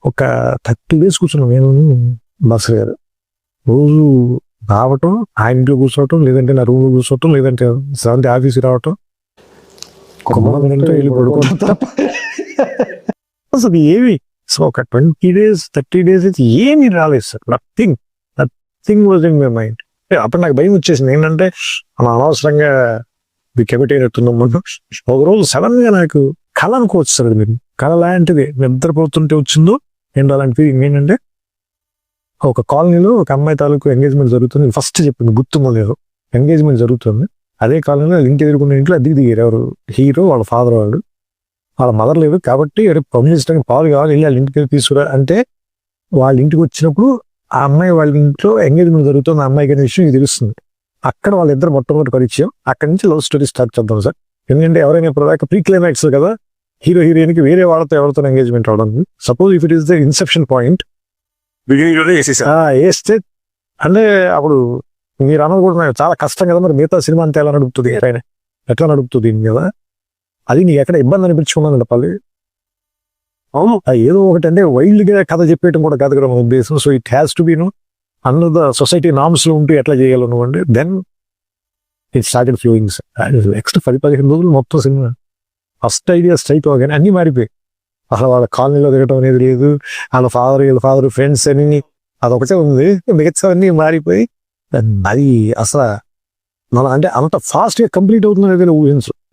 ఒక 30 days కూర్చున్నాం నేను భాస్కర్ గారు. రోజు రావటం, ఆ ఇంట్లో కూర్చోవటం, లేదంటే నా రూమ్లో కూర్చోవటం, లేదంటే సెవెంత్ ఆఫీస్కి రావటం, వెళ్ళి పడుకోవడం తప్ప అసలు ఏమి. సో ఒక 20 days 30 days అయితే ఏమీ రాలేదు sir. Nothing was in my mind. అప్పుడు నాకు భయం వచ్చేసింది ఏంటంటే మనం అనవసరంగా కెబెట్టేనట్టున్నాం. ఒకరోజు సడన్ గా నాకు కళ అనుకోవచ్చు సార్. అది మీరు కళ లాంటిది నిద్రపోతుంటే వచ్చిందో ఏంటో అలాంటి ఫీలింగ్. ఏంటంటే ఒక కాలనీలో ఒక అమ్మాయి తాలూకు ఎంగేజ్మెంట్ జరుగుతుంది. ఫస్ట్ చెప్పింది గుర్తుందో లేదు, ఎంగేజ్మెంట్ జరుగుతుంది. అదే కాలనీలో ఇంటి ఎదుర్కొన్న ఇంట్లో అద్దెకి దిగారు. ఎవరు హీరో, వాళ్ళ ఫాదర్, వాళ్ళ మదర్ లేదు కాబట్టి పంపించడానికి పాలు కావాలి, వెళ్ళి వాళ్ళ ఇంటికి తీసుకురా అంటే వాళ్ళ ఇంటికి వచ్చినప్పుడు ఆ అమ్మాయి వాళ్ళ ఇంట్లో ఎంగేజ్మెంట్ జరుగుతుంది, ఆ అమ్మాయికి అనే విషయం తెలుస్తుంది. అక్కడ వాళ్ళిద్దరు మొట్టమొదటి పరిచయం. అక్కడి నుంచి లవ్ స్టోరీ స్టార్ట్ చేద్దాం సార్. ఎందుకంటే ఎవరైనా ఇప్పుడు ప్రీ క్లైమాక్స్ కదా, హీరో హీరోయిన్కి వేరే వాళ్ళతో ఎవరితో ఎంగేజ్మెంట్ అవడం. Suppose if it is the Inception point వేస్తే అంటే అప్పుడు మీరు అన్నది కూడా నాకు చాలా కష్టం కదా. మరి మిగతా సినిమా అంతా ఎలా నడుపుతుంది, ఎట్లా నడుపుతుంది కదా. అది నీకు ఎక్కడ ఇబ్బంది అనిపించుకున్నాను చెప్పాలి. అవును, ఏదో ఒకటి అంటే వైల్డ్గా కథ చెప్పేయటం కూడా కాదు కదా మన ఉద్దేశం. So it has to be under the society norms లో ఉంటూ ఎట్లా చేయగలను నువ్వు అంటే then it started flowing. Next 10-15 రోజులు మొత్తం సినిమా ఫస్ట్ ఐడియా స్ట్రైట్ అవగానే అన్ని మారిపోయి. అసలు వాళ్ళ కాలనీలో తిరగటం అనేది లేదు, వాళ్ళ ఫాదర్ ఫ్రెండ్స్ అన్ని అదొకటే ఉంది, మిగతా అన్ని మారిపోయి అది అసలు మన అంటే అంత ఫాస్ట్ గా కంప్లీట్ అవుతుంది అనేది ఊహించు.